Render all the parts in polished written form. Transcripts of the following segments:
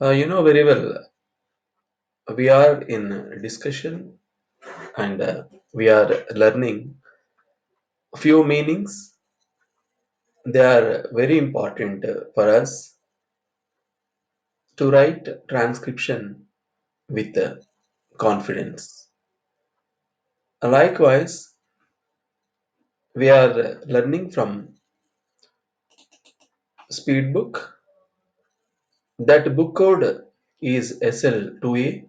You know very well, we are in discussion and we are learning few meanings. They are very important for us to write transcription with confidence. Likewise, we are learning from speed book. That book code is SL2A,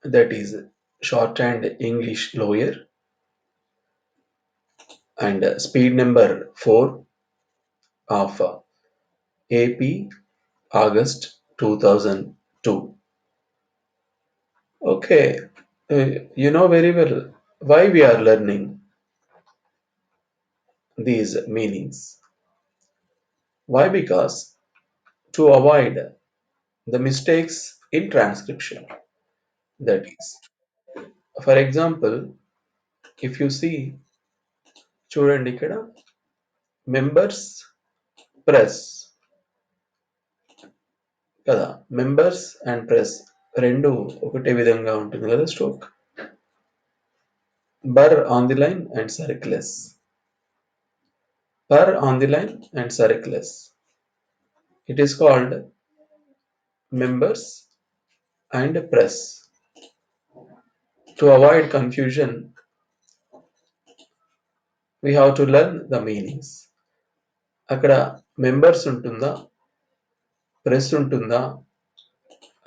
that is shorthand English lawyer, and speed number 4 of AP August 2002. Okay, you know very well why we are learning these meanings. Why? Because to avoid the mistakes in transcription. That is, for example, if you see, చూడండి ఇక్కడ members press కదా, members and press రెండు ఒకటే విధంగా ఉంటుంది కదా stroke. Burr on the line and circless. Burr on the line and circless. It is called members and press. To avoid confusion, we have to learn the meanings. అక్కడ members ఉంటుందా, press ఉంటుందా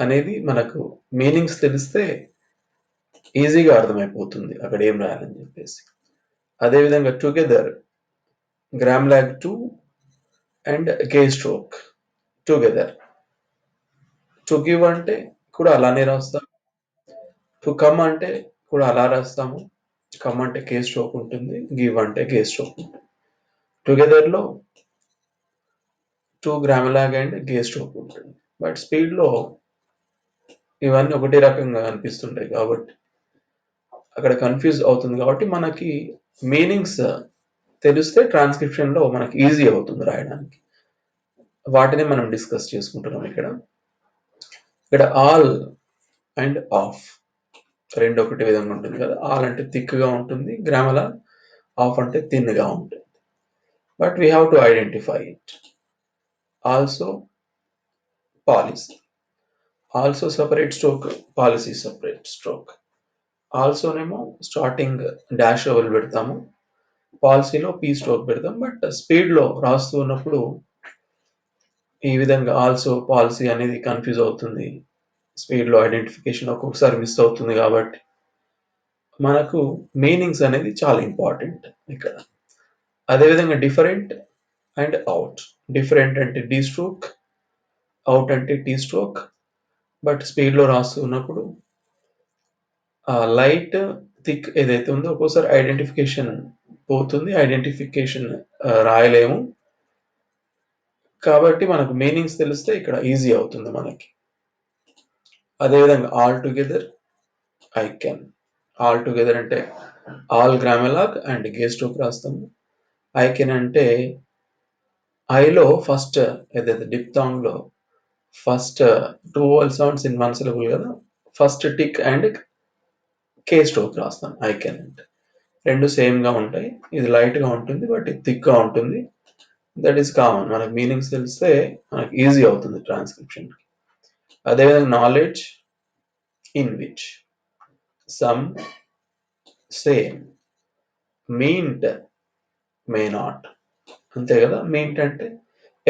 అనేది మనకు మీనింగ్స్ తెలిస్తే ఈజీగా అర్థమైపోతుంది అక్కడ ఏం రాయాలని చెప్పేసి. అదేవిధంగా together, gram log 2 and K stroke together. To give అంటే కూడా అలానే రాస్తాం. టు కమ్ అంటే కూడా అలా రాస్తాము. కమ్ అంటే కే స్ట్రోక్ ఉంటుంది, గివ్ అంటే కే స్ట్రోక్ ఉంటుంది. టుగెదర్ లో 2 గ్రామలాగ్ అండ్ గే స్ట్రోక్ ఉంటుంది. బట్ స్పీడ్ లో ఇవన్నీ ఒకటే రకంగా అనిపిస్తుంటాయి కాబట్టి అక్కడ కన్ఫ్యూజ్ అవుతుంది కాబట్టి మనకి మీనింగ్స్ తెలిస్తే ట్రాన్స్క్రిప్షన్ లో మనకి ఈజీ అవుతుంది రాయడానికి. వాటిని మనం డిస్కస్ చేసుకుంటున్నాం ఇక్కడ. ఇక్కడ ఆల్ అండ్ ఆఫ్ రెండు ఒకటి విధంగా ఉంటుంది కదా. ఆల్ అంటే థిక్ గా ఉంటుంది గ్రామలా, ఆఫ్ అంటే థిన్ గా ఉంటుంది. But we have to identify it. Also policy, also separate stroke, policy separate stroke. ఆల్సోనేమో స్టార్టింగ్ డాష్ ఓవర్ పెడతాము, పాలసీలో పీ స్ట్రోక్ పెడతాం. బట్ స్పీడ్ లో రాస్తూ ఉన్నప్పుడు ఈ విధంగా ఆల్సో పాలసీ అనేది కన్ఫ్యూజ్ అవుతుంది. స్పీడ్ లో ఐడెంటిఫికేషన్ ఒక్కొక్కసారి మిస్ అవుతుంది కాబట్టి మనకు మీనింగ్స్ అనేది చాలా ఇంపార్టెంట్ ఇక్కడ. అదేవిధంగా డిఫరెంట్ అండ్ అవుట్. డిఫరెంట్ అంటే డి స్ట్రోక్, అవుట్ అంటే టీ స్ట్రోక్. బట్ స్పీడ్ లో రాస్తున్నప్పుడు లైట్ థిక్ ఏదైతే ఉందో ఒక్కోసారి ఐడెంటిఫికేషన్ పోతుంది, ఐడెంటిఫికేషన్ రాయలేము. కాబట్టి మనకు మీనింగ్స్ తెలిస్తే ఇక్కడ ఈజీ అవుతుంది మనకి. అదేవిధంగా all together, I can. All together అంటే all grammalogue and gay stroke రాస్తాము. ఐ కెన్ అంటే ఐలో ఫస్ట్ ఏదైతే డిప్థాంగ్ లో first 2 vowel sounds in one syllable కదా, first tick and K stroke రాస్తాం ఐ కెన్ అంటే. రెండు సేమ్ గా ఉంటాయి. ఇది లైట్ గా ఉంటుంది బట్ ఇది థిక్ గా ఉంటుంది. That is common. మనకు మీనింగ్స్ తెలిస్తే మనకి ఈజీ అవుతుంది ట్రాన్స్క్రిప్షన్. అదేవిధంగా knowledge, in which, some, same. Meant, may not. అంతే కదా. మీంట్ అంటే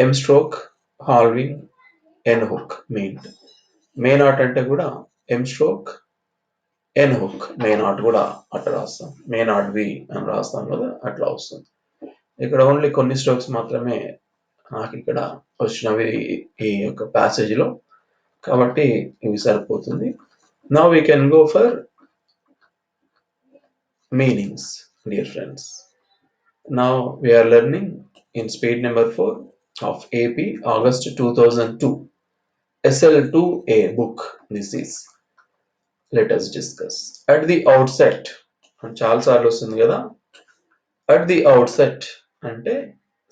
M stroke, halving, N hook meant. May not అంటే కూడా M stroke, N hook. May not కూడా అట్లా రాస్తాం, మే నాట్ బి అని రాస్తాం కదా, అట్లా వస్తుంది. ఇక్కడ ఓన్లీ కొన్ని స్ట్రోక్స్ మాత్రమే నాకు ఇక్కడ వచ్చినవి ఈ యొక్క ప్యాసేజ్ లో, కాబట్టి ఇవి సరిపోతుంది. Now we can go for meanings, dear friends. Now we are learning in speed number 4 of AP August 2002. SL2A book this is. Let us discuss. At the outset, చాలా సార్లు వస్తుంది కదా. అట్ ది అవుట్సెట్ అంటే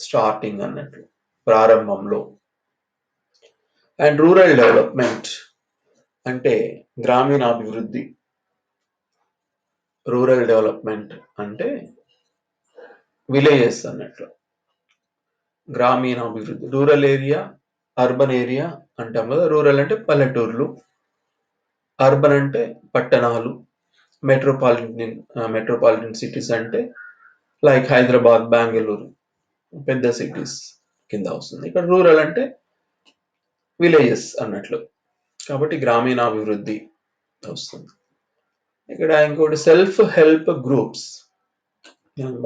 starting అన్నట్లు, ప్రారంభంలో. And rural development అంటే గ్రామీణాభివృద్ధి. Rural development అంటే విలేజెస్ అన్నట్లు. గ్రామీణాభివృద్ధి, రూరల్ ఏరియా, అర్బన్ ఏరియా అంటాం కదా. రూరల్ అంటే పల్లెటూర్లు, అర్బన్ అంటే పట్టణాలు, మెట్రోపాలిటన్ సిటీస్ అంటే లైక్ హైదరాబాద్, బెంగళూరు పెద్ద సిటీస్ కింద వస్తుంది. ఇక్కడ రూరల్ అంటే విలేజెస్ అన్నట్లు. కాబట్టి గ్రామీణాభివృద్ధి వస్తుంది. ఇక్కడ ఇంకోటి సెల్ఫ్ హెల్ప్ గ్రూప్స్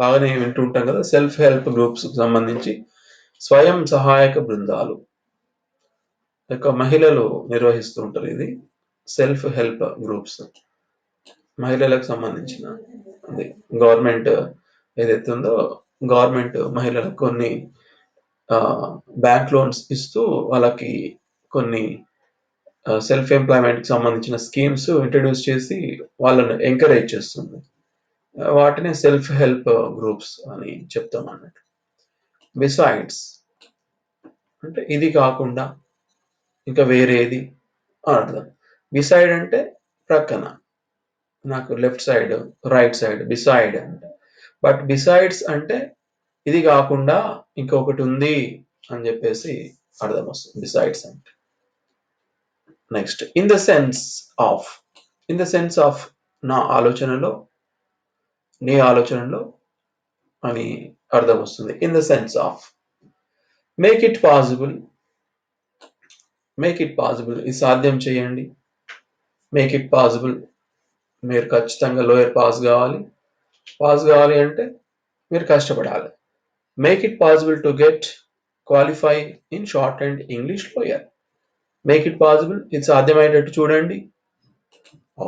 బాగానే వింటుంటాం కదా. సెల్ఫ్ హెల్ప్ గ్రూప్స్ సంబంధించి స్వయం సహాయక బృందాలు మహిళలు నిర్వహిస్తూ ఉంటారు. ఇది సెల్ఫ్ హెల్ప్ గ్రూప్స్ మహిళలకు సంబంధించిన అది. గవర్నమెంట్ ఏదైతే ఉందో గవర్నమెంట్ మహిళలకు కొన్ని బ్యాంక్ లోన్స్ ఇస్తూ వాళ్ళకి కొన్ని సెల్ఫ్ ఎంప్లాయ్మెంట్కి సంబంధించిన స్కీమ్స్ ఇంట్రడ్యూస్ చేసి వాళ్ళను ఎంకరేజ్ చేస్తుంది. వాటిని సెల్ఫ్ హెల్ప్ గ్రూప్స్ అని చెప్తాం అన్నట్టు. బిసైడ్స్ అంటే ఇది కాకుండా ఇంకా వేరేది అర్థం. బిసైడ్ అంటే ప్రక్కన, నాకు left side, right side beside అంటే. బట్ బిసైడ్స్ అంటే ఇది కాకుండా ఇంకొకటి ఉంది అని చెప్పేసి అర్థం వస్తుంది బిసైడ్స్ అంటే. Next in the sense of. In the sense of నా ఆలోచనలో, నీ ఆలోచనలో అని అర్థం వస్తుంది. In the sense of. Make it possible. Make it possible ఇది సాధ్యం చేయండి. మేక్ ఇట్ పాసిబుల్ మీరు ఖచ్చితంగా లోయర్ పాస్ కావాలి. పాస్ కావాలి అంటే మీరు కష్టపడాలి. Make it possible to get qualify in short and English lower. Make it possible ఇది సాధ్యమయ్యేటట్టు చూడండి.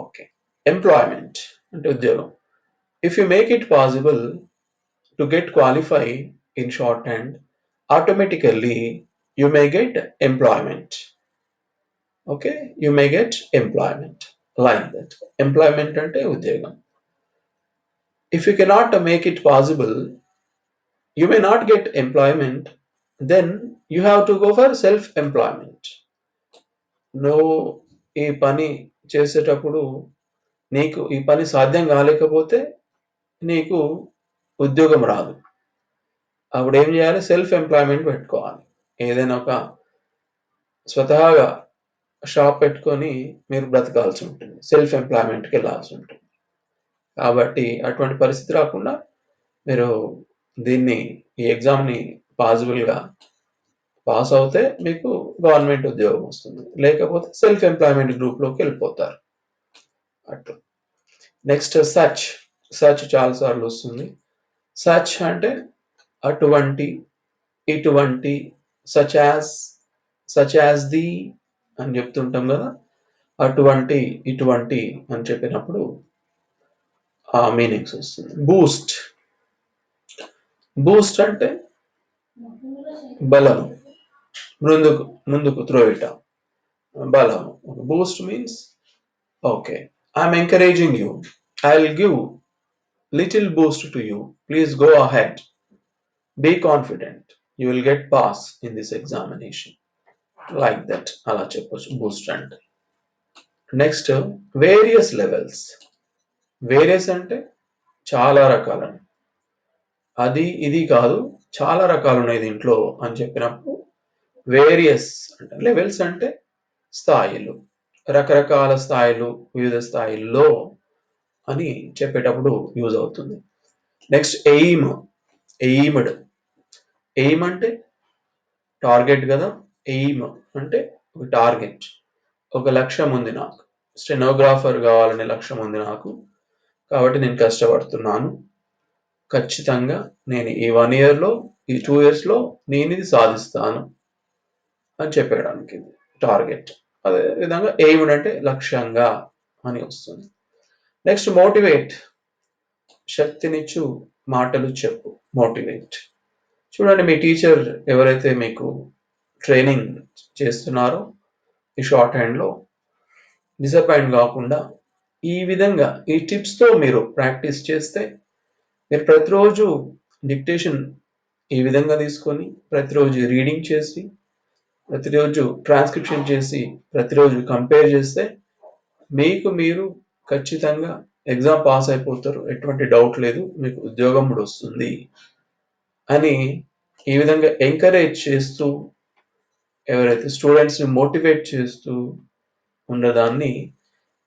ఓకే. ఎంప్లాయ్మెంట్ అంటే ఉద్యోగం. If you make it possible to get qualify in short hand, automatically you may get employment. Okay, you may get employment like that. Employment ante udyogam. If you cannot make it possible, you may not get employment, then you have to go for self employment. నువ్వు ఈ పని చేసేటప్పుడు నీకు ఈ పని సాధ్యం కాలేకపోతే నీకు ఉద్యోగం రాదు. అప్పుడు ఏం చేయాలి? సెల్ఫ్ ఎంప్లాయ్మెంట్ పెట్టుకోవాలి. ఏదైనా ఒక స్వతహాగా షాప్ పెట్టుకొని మీరు బ్రతకాల్సి ఉంటుంది. సెల్ఫ్ ఎంప్లాయ్మెంట్కి వెళ్ళాల్సి ఉంటుంది. కాబట్టి అటువంటి పరిస్థితి రాకుండా మీరు దీన్ని, ఈ ఎగ్జామ్ని పాసిబుల్గా పాస్ అవుతే మీకు గవర్నమెంట్ ఉద్యోగం వస్తుంది. లేకపోతే సెల్ఫ్ ఎంప్లాయ్మెంట్ గ్రూప్లోకి వెళ్ళిపోతారు అట్లా. Next such. సచ్ చాలాసార్లు వస్తుంది. సచ్ అంటే అటువంటి, ఇటువంటి, సచ్ యాజ్ ది అని చెప్తుంటాం కదా. అటువంటి, ఇటువంటి అని చెప్పినప్పుడు ఆ మీనింగ్స్ వస్తుంది. బూస్ట్. బూస్ట్ అంటే బలం, ముందుకు త్రో ఇట్, బలం. Boost means okay, I'm encouraging you, I will give little boost to you, please go ahead, be confident, you will get pass in this examination. Like that అలా చెప్పొచ్చు Boost అంటే. Next various levels. Various అంటే చాలా రకాలని, అది ఇది కాదు, చాలా రకాలు ఉన్నాయి దీంట్లో అని చెప్పినప్పుడు వేరియస్ అంటే. లెవెల్స్ అంటే స్థాయిలు, రకరకాల స్థాయిలు, వివిధ స్థాయిల్లో అని చెప్పేటప్పుడు యూజ్ అవుతుంది. Next aim. ఎయిమ్డ్. ఎయిమ్ అంటే టార్గెట్ కదా. ఎయిమ్ అంటే ఒక టార్గెట్, ఒక లక్ష్యం ఉంది నాకు. స్టెనోగ్రాఫర్ కావాలనే లక్ష్యం ఉంది నాకు, కాబట్టి నేను కష్టపడుతున్నాను. ఖచ్చితంగా నేను ఈ 1 yearలో, ఈ 2 yearsలో నేను ఇది సాధిస్తాను అని చెప్పడానికి టార్గెట్. అదే విధంగా ఎయిమ్డ్ అంటే లక్ష్యంగా అని వస్తుంది. Next motivate. శక్తినిచ్చు మాటలు చెప్పు, మోటివేట్. చూడండి, మీ టీచర్ ఎవరైతే మీకు ట్రైనింగ్ చేస్తున్నారో ఈ షార్ట్ హ్యాండ్లో డిసప్పాయింట్ కాకుండా ఈ విధంగా ఈ టిప్స్తో మీరు ప్రాక్టీస్ చేస్తే, మీరు ప్రతిరోజు డిక్టేషన్ ఈ విధంగా తీసుకొని ప్రతిరోజు రీడింగ్ చేసి ప్రతిరోజు ట్రాన్స్క్రిప్షన్ చేసి ప్రతిరోజు కంపేర్ చేస్తే మీకు మీరు ఖచ్చితంగా ఎగ్జామ్ పాస్ అయిపోతారు, ఎటువంటి డౌట్ లేదు, మీకు ఉద్యోగం కూడా వస్తుంది అని ఈ విధంగా ఎంకరేజ్ చేస్తూ ఎవరైతే స్టూడెంట్స్ని మోటివేట్ చేస్తూ ఉన్నదాన్ని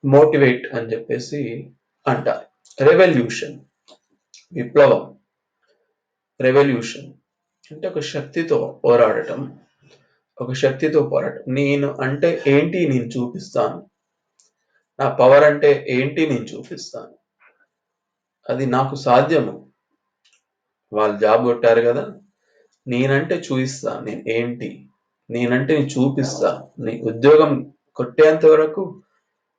మోటివేట్ అని చెప్పేసి అంటారు. రెవల్యూషన్, విప్లవం. రెవల్యూషన్ అంటే ఒక శక్తితో పోరాడటం, ఒక శక్తితో పోరాటం. నేను అంటే ఏంటి నేను చూపిస్తాను, నా పవర్ అంటే ఏంటి నేను చూపిస్తాను, అది నాకు సాధ్యము. వాళ్ళు జాబ్ కొట్టారు కదా, నేనంటే చూపిస్తా, నేను ఏంటి, నేనంటే నేను చూపిస్తా, నీ ఉద్యోగం కొట్టేంత వరకు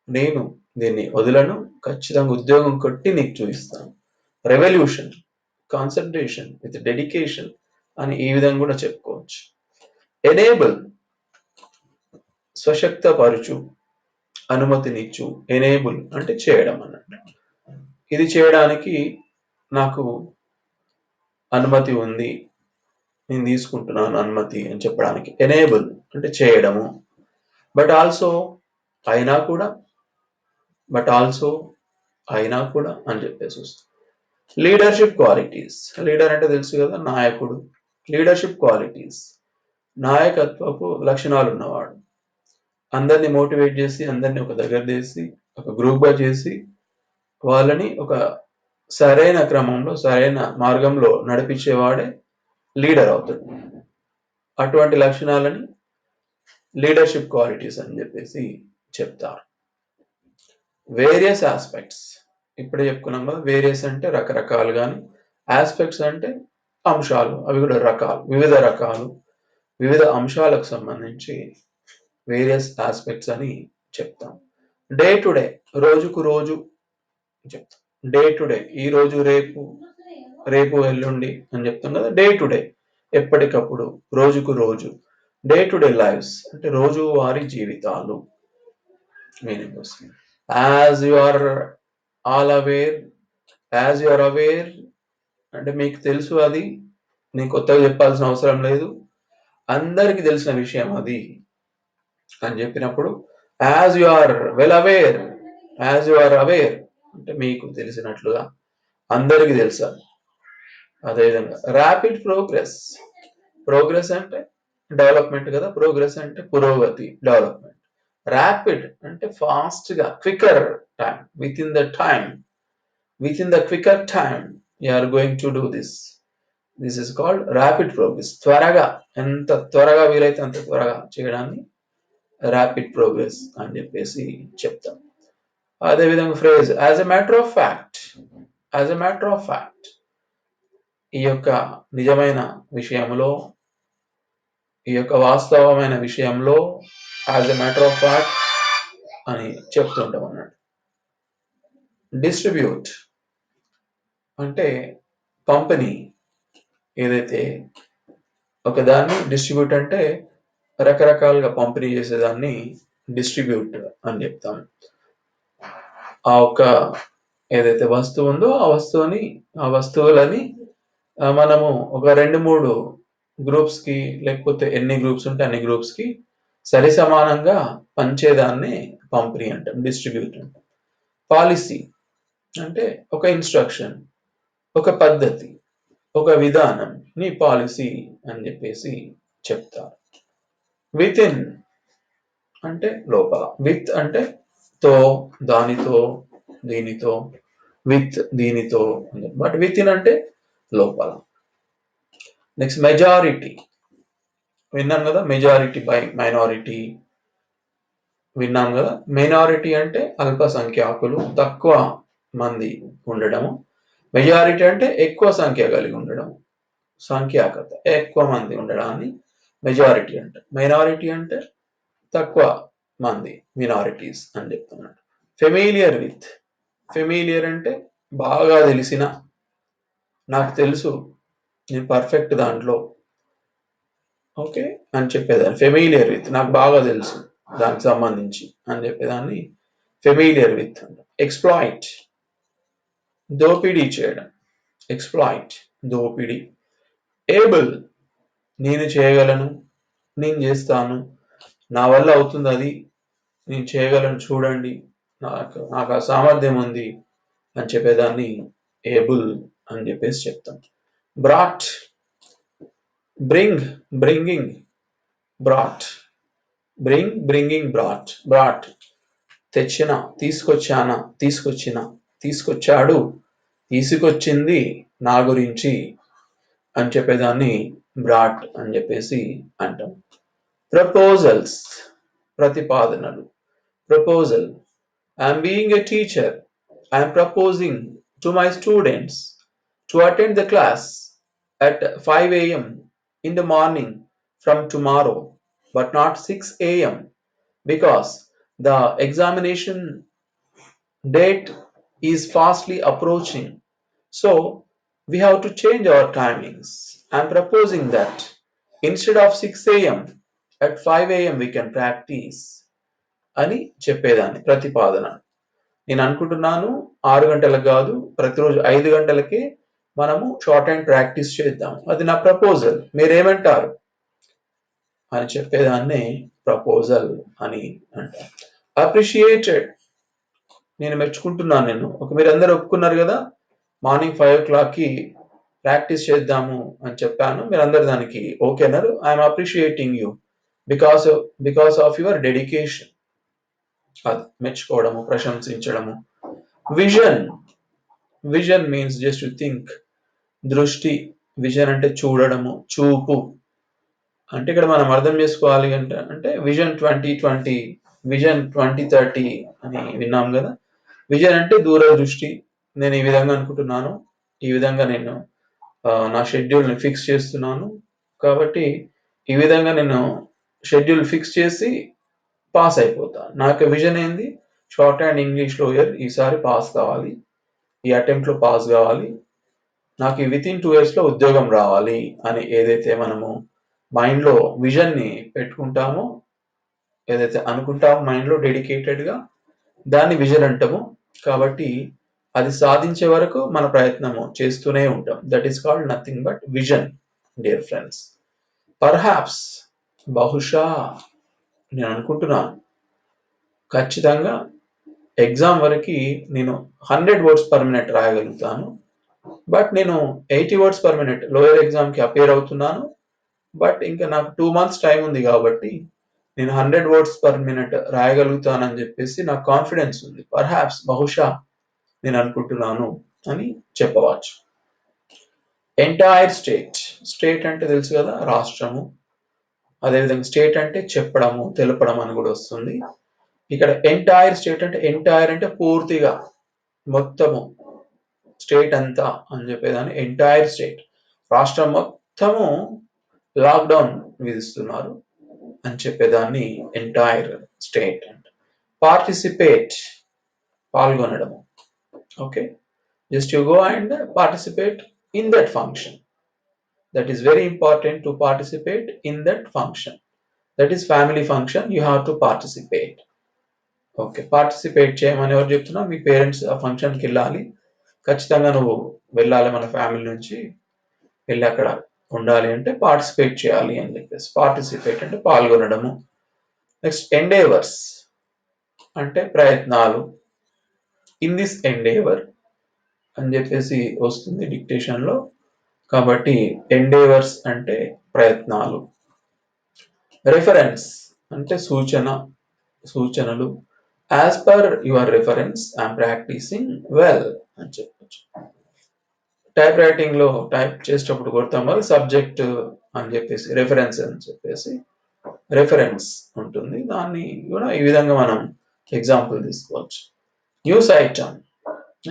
నేను దీన్ని వదలను, ఖచ్చితంగా ఉద్యోగం కొట్టి నీకు చూపిస్తాను. రెవల్యూషన్, కాన్సన్ట్రేషన్ విత్ డెడికేషన్ అని ఈ విధంగా కూడా చెప్పుకోవచ్చు. ఎనేబుల్, స్వశక్తపరచు, అనుమతినిచ్చు. ఎనేబుల్ అంటే చేయడం అన్నట్టు. ఇది చేయడానికి నాకు అనుమతి ఉంది, నేను తీసుకుంటున్నాను అనుమతి అని చెప్పడానికి ఎనేబుల్ అంటే చేయడము. బట్ ఆల్సో అయినా కూడా, బట్ ఆల్సో అయినా కూడా అని చెప్పేసి వస్తుంది. లీడర్షిప్ క్వాలిటీస్, లీడర్ అంటే తెలుసు కదా, నాయకుడు. లీడర్షిప్ క్వాలిటీస్, నాయకత్వపు లక్షణాలు ఉన్నవాడు. అందరినీ మోటివేట్ చేసి, అందరినీ ఒక దగ్గర చేసి, ఒక గ్రూప్గా చేసి వాళ్ళని ఒక సరైన క్రమంలో, సరైన మార్గంలో నడిపించేవాడే లీడర్ అవుతాడు. అటువంటి లక్షణాలని లీడర్షిప్ క్వాలిటీస్ అని చెప్పేసి చెప్తారు. వేరియస్ ఆస్పెక్ట్స్, ఇప్పుడే చెప్పుకున్నాం కదా, వేరియస్ అంటే రకరకాలు, కానీ ఆస్పెక్ట్స్ అంటే అంశాలు, అవి కూడా రకాలు, వివిధ రకాలు, వివిధ అంశాలకు సంబంధించి వేరియస్ ఆస్పెక్ట్స్ అని చెప్తాం. డే టు డే, రోజుకు రోజు చెప్తాం. డే టు డే, ఈ రోజు రేపు, రేపు ఎల్లుండి అని చెప్తాం కదా. డే టు డే ఎప్పటికప్పుడు, రోజుకు రోజు. డే టు డే లైఫ్స్ అంటే రోజు వారి జీవితాలు మీనింగ్ వస్తుంది. As you are all aware, as you are aware అంటే మీకు తెలుసు, అది నేను కొత్తగా చెప్పాల్సిన అవసరం లేదు, అందరికీ తెలిసిన విషయం అది అని చెప్పినప్పుడు as you are well aware, as you are aware అంటే మీకు తెలిసినట్లుగా, అందరికీ తెలుసా. అదేవిధంగా ర్యాపిడ్ ప్రోగ్రెస్, ప్రోగ్రెస్ అంటే డెవలప్మెంట్ కదా, ప్రోగ్రెస్ అంటే పురోగతి, డెవలప్మెంట్. ర్యాపిడ్ అంటే ఫాస్ట్ గా, quicker time, within the time, within the quicker time you are going to do this. This is called rapid progress. త్వరగా, ఎంత త్వరగా వీలైతే అంత త్వరగా చేయడాన్ని ర్యాపిడ్ ప్రోగ్రెస్ అని చెప్పేసి చెప్తాం. అదేవిధంగా phrase as a matter of fact, as a matter of fact, ఈ యొక్క నిజమైన విషయంలో, ఈ యొక్క వాస్తవమైన విషయంలో as a matter of fact అని చెప్తుంటాం అన్నట్టు. డిస్ట్రిబ్యూట్ అంటే పంపిణీ, ఏదైతే ఒకదాన్ని డిస్ట్రిబ్యూట్ అంటే రకరకాలుగా పంపిణీ చేసేదాన్ని డిస్ట్రిబ్యూట్ అని చెప్తాం. ఆ ఒక్క ఏదైతే వస్తువు ఉందో ఆ వస్తువుని, ఆ వస్తువులని మనము ఒక 2-3 గ్రూప్స్ కి, లేకపోతే ఎన్ని గ్రూప్స్ ఉంటే అన్ని గ్రూప్స్ కి సరి సమానంగా పంచేదాన్ని పంపిణీ అంటాం, డిస్ట్రిబ్యూట్ అంటాం. పాలసీ అంటే ఒక ఇన్స్ట్రక్షన్, ఒక పద్ధతి, ఒక విధానం ని పాలసీ అని చెప్పేసి చెప్తారు. విత్ ఇన్ అంటే లోపల, విత్ అంటే తో, దానితో, దీనితో, విత్ దీనితో, బట్ విత్ ఇన్ అంటే లోపల. నెక్స్ట్ మెజారిటీ, విన్నాం కదా, మెజారిటీ బై మైనారిటీ విన్నాం కదా. మైనారిటీ అంటే అల్పసంఖ్యాకులు, తక్కువ మంది ఉండడము. మెజారిటీ అంటే ఎక్కువ సంఖ్య కలిగి ఉండడం, సంఖ్యాకత, ఎక్కువ మంది ఉండడాన్ని మెజారిటీ అంటారు. మైనారిటీ అంటే తక్కువ మంది, మినారిటీస్ అని చెప్తున్నాడు. ఫెమిలియర్ విత్, ఫెమిలియర్ అంటే బాగా తెలిసిన, నాకు తెలుసు, నేను పర్ఫెక్ట్ దాంట్లో, ఓకే అని చెప్పేదాన్ని ఫెమిలియర్ విత్, నాకు బాగా తెలుసు దానికి సంబంధించి అని చెప్పేదాన్ని ఫెమిలియర్ విత్. ఎక్స్ప్లాయిట్, దోపిడీ చేయడం, ఎక్స్ప్లాయిట్ దోపిడీ. ఏబుల్ నేను చేయగలను, నేను చేస్తాను, నా వల్ల అవుతుంది అది, నేను చేయగలను చూడండి, నాకు ఆ సామర్థ్యం ఉంది అని చెప్పేదాన్ని ఏబుల్ అని చెప్పేసి చెప్తాం. Brought, bring, bringing, brought, bringing, brought తెచ్చిన, తీసుకొచ్చానా, తీసుకొచ్చిన, తీసుకొచ్చాడు, తీసుకొచ్చింది నా గురించి అని చెప్పేదాన్ని బ్రాట్ అని చెప్పేసి అంటాం. ప్రపోజల్స్, ప్రతిపాదనలు. Proposal, I'm being a teacher, I'm proposing to my students to attend the class at 5 a.m. in the morning from tomorrow, but not 6 a.m. because the examination date is fastly approaching. So we have to change our timings. I'm proposing that instead of 6 a.m. at 5 a.m. we can practice అని చెప్పేదాన్ని ప్రతిపాదన. నేను అనుకుంటున్నాను 6 గంటలకు కాదు, ప్రతిరోజు 5 గంటలకే మనము షార్ట్ హ్యాండ్ ప్రాక్టీస్ చేద్దాం, అది నా ప్రపోజల్, మీరేమంటారు అని చెప్పేదాన్ని ప్రపోజల్ అని అంటారు. అప్రిషియేటెడ్, నేను మెచ్చుకుంటున్నాను, నేను మీరందరూ ఒప్పుకున్నారు కదా మార్నింగ్ 5 o'clock ప్రాక్టీస్ చేద్దాము అని చెప్పాను, మీరందరూ దానికి ఓకే అన్నారు. I'm appreciating you because of your dedication. అది మెచ్చుకోవడము, ప్రశంసించడము. Vision, vision means just to think. దృష్టి, విజన్ అంటే చూడడము, చూపు. అంటే ఇక్కడ మనం అర్థం చేసుకోవాలి అంటే విజన్ 2020, విజన్ 2030 అని విన్నాం కదా. విజన్ అంటే దూరదృష్టి. నేను ఈ విధంగా అనుకుంటున్నాను, ఈ విధంగా నేను నా షెడ్యూల్ని ఫిక్స్ చేస్తున్నాను, కాబట్టి ఈ విధంగా నేను షెడ్యూల్ ఫిక్స్ చేసి పాస్ అయిపోతాను. నాకు విజన్ ఏంది, షార్ట్ హ్యాండ్ ఇంగ్లీష్ లోయర్ ఈసారి పాస్ కావాలి, ఈ అటెంప్ట్లో పాస్ కావాలి, నాకు విత్ ఇన్ 2 years లో ఉద్యోగం రావాలి అని ఏదైతే మనము మైండ్లో విజన్ని పెట్టుకుంటామో, ఏదైతే అనుకుంటామో మైండ్లో డెడికేటెడ్గా, దాన్ని విజన్ అంటాము. కాబట్టి అది సాధించే వరకు మన ప్రయత్నము చేస్తూనే ఉంటాం. That is called nothing but vision dear friends. Perhaps, బహుశా, నేను అనుకుంటున్నాను, ఖచ్చితంగా ఎగ్జామ్ వరకు నేను 100 words per minute రాయగలుగుతాను, బట్ నేను 80 words per minute లోయర్ ఎగ్జామ్కి అపేర్ అవుతున్నాను, బట్ ఇంకా నాకు 2 months టైం ఉంది కాబట్టి నేను 100 words per minute రాయగలుగుతానని చెప్పేసి నాకు కాన్ఫిడెన్స్ ఉంది. పర్హాప్స్, బహుశా, నేను అనుకుంటున్నాను అని చెప్పవచ్చు. ఎంటైర్ స్టేట్, స్టేట్ అంటే తెలుసు కదా రాష్ట్రము, అదేవిధంగా స్టేట్ అంటే చెప్పడము, తెలపడం అని కూడా వస్తుంది. ఇక్కడ ఎంటైర్ స్టేట్ అంటే ఎంటైర్ అంటే పూర్తిగా, మొత్తము, స్టేట్ అంతా అని చెప్పేదాన్ని ఎంటైర్ స్టేట్. రాష్ట్రం మొత్తము లాక్డౌన్ విధిస్తున్నారు అని చెప్పేదాన్ని ఎంటైర్ స్టేట్ అంట. పార్టిసిపేట్, పాల్గొనడము. Okay, just you go and participate in that function. That is very important to participate in that function. That is family function, you have to participate. Okay, participate చేయమని ఎవరు చెప్తున్నా, మీ parents ఆ ఫంక్షన్కి వెళ్ళాలి, ఖచ్చితంగా నువ్వు వెళ్ళాలి, మన ఫ్యామిలీ నుంచి వెళ్ళి అక్కడ ఉండాలి అంటే పార్టిసిపేట్ చేయాలి అని చెప్పేసి. పార్టిసిపేట్ అంటే పాల్గొనడము. నెక్స్ట్ ఎండేవర్స్ అంటే ప్రయత్నాలు. ఇన్ దిస్ ఎండేవర్ అని చెప్పేసి వస్తుంది డిక్టేషన్లో, కాబట్టి ఎండేవర్స్ అంటే ప్రయత్నాలు. రెఫరెన్స్ అంటే సూచన, సూచనలు. As per your reference I'm practicing well అని చెప్పచ్చు. టైప్ రైటింగ్ లో టైప్ చేసేటప్పుడు కొడతాం కదా సబ్జెక్ట్ అని చెప్పేసి, రెఫరెన్స్ అని చెప్పేసి రెఫరెన్స్ ఉంటుంది, దాన్ని కూడా ఈ విధంగా మనం ఎగ్జాంపుల్ తీసుకోవచ్చు. న్యూస్ ఐటమ్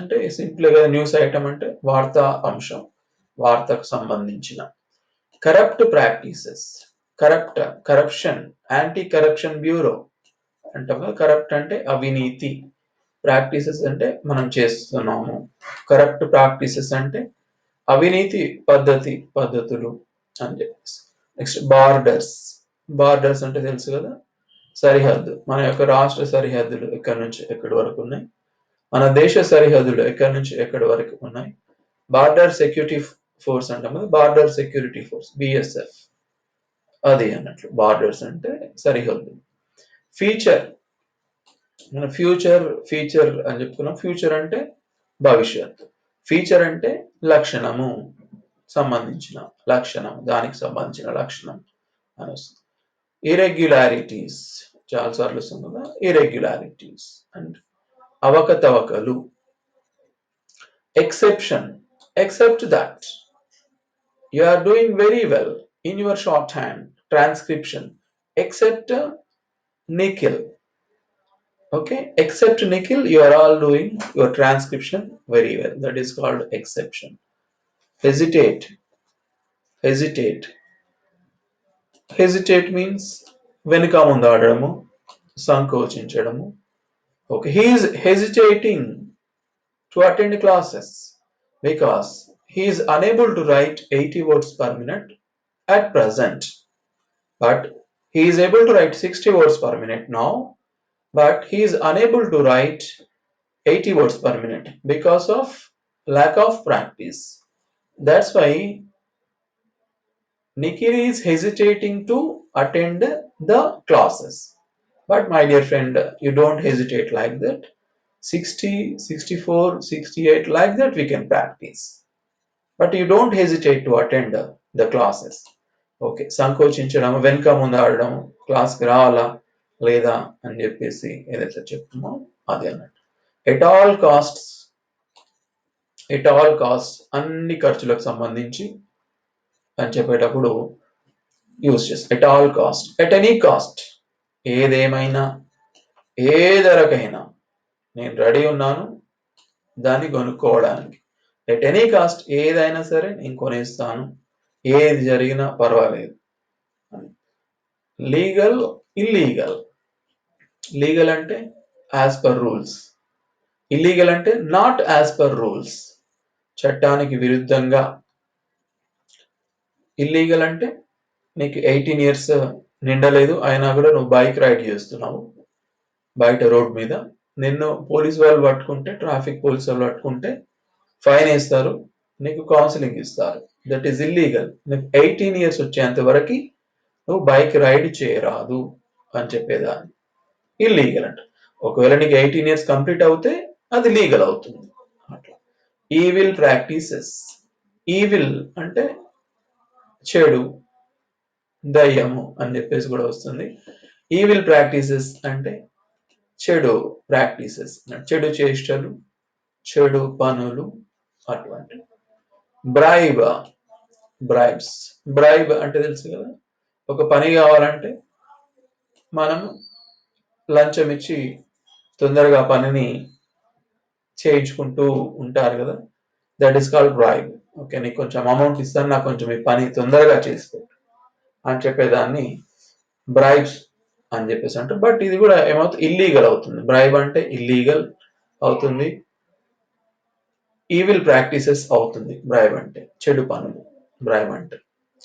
అంటే సింపుల్ గా న్యూస్ ఐటమ్ అంటే వార్తా అంశం, వార్తకు సంబంధించిన. Corrupt practices, corruption, anti corruption bureau అంటాం కదా. కరప్ట్ అంటే అవినీతి, ప్రాక్టీసెస్ అంటే మనం చేస్తున్నాము, కరప్ట్ ప్రాక్టీసెస్ అంటే అవినీతి పద్ధతులు అని చెప్పేసి. నెక్స్ట్ బార్డర్స్, బార్డర్స్ అంటే తెలుసు కదా సరిహద్దు, మన యొక్క రాష్ట్ర సరిహద్దులు ఎక్కడి నుంచి ఎక్కడి వరకు ఉన్నాయి, మన దేశ సరిహద్దులు ఎక్కడి నుంచి ఎక్కడి వరకు ఉన్నాయి. బార్డర్ సెక్యూరిటీ ఫోర్స్ అంటాం కదా, బార్డర్ సెక్యూరిటీ ఫోర్స్, బిఎస్ఎఫ్. అది అన్నట్లు బార్డర్స్ అంటే సరిహద్దు. ఫీచర్ మన ఫీచర్ అని చెప్పుకున్నాం. ఫ్యూచర్ అంటే భవిష్యత్తు. ఫీచర్ అంటే లక్షణము, సంబంధించిన లక్షణం, దానికి సంబంధించిన లక్షణం అని వస్తుంది. ఇరెగ్యులారిటీస్ చాలా సార్లు వస్తుంది కదా, ఇరెగ్యులారిటీస్ అంటే అవకతవకలు. Exception, except that you are doing very well in your shorthand transcription except Nikhil. Okay, except Nikhil, you are all doing your transcription very well. That is called exception. Hesitate, hesitate. Hesitate means వెనుక ముందాడము, సంకోచించడము. Okay, he is hesitating to attend classes because he is unable to write 80 words per minute at present. But he is able to write 60 words per minute now, but he is unable to write 80 words per minute because of lack of practice. That's why Nikhil is hesitating to attend the classes. But my dear friend, you don't hesitate like that. 60, 64, 68, like that we can practice. But you don't hesitate to attend the classes. Okay, సంకోచించడం, వెనుక ముందాడడం, క్లాస్కి రావాలా లేదా అని చెప్పేసి ఏదైతే చెప్తున్నామో అది అన్నట్టు. At all costs, at all cost అన్ని ఖర్చులకు సంబంధించి అని చెప్పేటప్పుడు యూజ్ చేస్తాం. At all cost, at any cost, ఏదేమైనా, ఏ ధరకైనా నేను రెడీ ఉన్నాను దాన్ని కొనుక్కోవడానికి. ఎట్ ఎనీ కాస్ట్, ఏదైనా సరే నేను కొనేస్తాను, ఏది జరిగినా పర్వాలేదు. Legal, illegal. లీగల్ అంటే యాజ్ పర్ రూల్స్, ఇల్లీగల్ అంటే నాట్ యాజ్ పర్ రూల్స్, చట్టానికి విరుద్ధంగా. ఇల్లీగల్ అంటే నీకు 18 ఇయర్స్ నిండలేదు అయినా కూడా నువ్వు బైక్ రైడ్ చేస్తున్నావు బయట రోడ్ మీద, నిన్ను పోలీస్ వాళ్ళు పట్టుకుంటే, ట్రాఫిక్ పోలీస్ వాళ్ళు పట్టుకుంటే ఫైన్ వేస్తారు, నీకు కౌన్సిలింగ్ ఇస్తారు. That is illegal. నీకు 18 ఇయర్స్ వచ్చేంత వరకు నువ్వు బైక్ రైడ్ చేయరాదు అని చెప్పేదాన్ని ఇల్లీగల్ అంట. ఒకవేళ నీకు 18 ఇయర్స్ కంప్లీట్ అవుతే అది లీగల్ అవుతుంది. అట్లా. ఈవిల్ ప్రాక్టీసెస్, ఈవిల్ అంటే చెడు, దయ్యము అని చెప్పేసి కూడా వస్తుంది. ఈవిల్ ప్రాక్టీసెస్ అంటే చెడు ప్రాక్టీసెస్, చెడు చేష్టలు, చెడు పనులు అటువంటి. బ్రైబ్, బ్రైబ్స్, బ్రైబ్ అంటే తెలుసు కదా, ఒక పని కావాలంటే మనం లంచం ఇచ్చి తొందరగా పనిని చేయించుకుంటూ ఉంటారు కదా, that is called bribe. Okay, నీకు కొంచెం అమౌంట్ ఇస్తాను, నాకు కొంచెం ఈ పని తొందరగా చేసుకో అని చెప్పేదాన్ని బ్రైబ్స్ అని చెప్పేసి అంటారు. బట్ ఇది కూడా ఏమవుతుంది, ఇల్లీగల్ అవుతుంది. బ్రైబ్ అంటే ఇల్లీగల్ అవుతుంది, ఈవిల్ ప్రాక్టీసెస్ అవుతుంది బ్రైబ్ అంటే, చెడు పనులు బ్రైబ్ అంటే.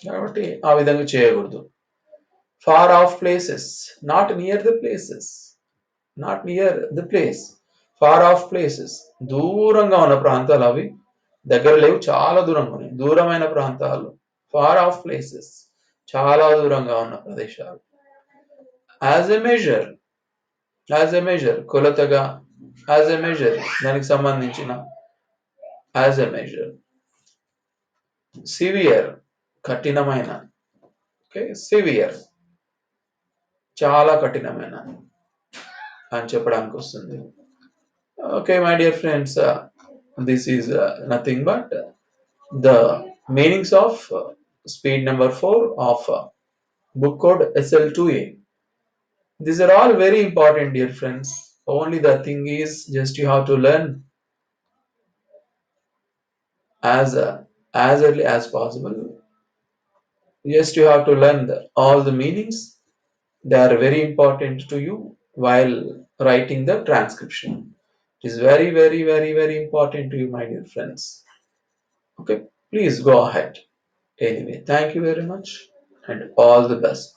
కాబట్టి ఆ విధంగా చేయకూడదు. Far off places, not near the places, not near the place. Far off places, దూరంగా ఉన్న ప్రాంతాలు, అవి దగ్గర లేవు, చాలా దూరంగా ఉన్నాయి, దూరమైన ప్రాంతాలు. ఫార్ ఆఫ్ ప్లేసెస్, చాలా దూరంగా ఉన్న ప్రదేశాలు. As a measure, as a measure కొలతగా, యాజ్ ఎ మెజర్ దానికి సంబంధించిన, యాజ్ ఎ మెజర్. సివియర్ కఠినమైన, ఓకే, సివియర్ చాలా కఠినమైన అని చెప్పడానికి వస్తుంది. Okay, my dear friends, this is nothing but the meanings of speed number 4 of book code SL2A. These are all very important, dear friends. Only the thing is, just you have to learn as early as possible. Just you have to learn all the meanings. They are very important to you while writing the transcription. It is very, very, very, very important to you, my dear friends. Okay, please go ahead. Anyway, thank you very much and all the best.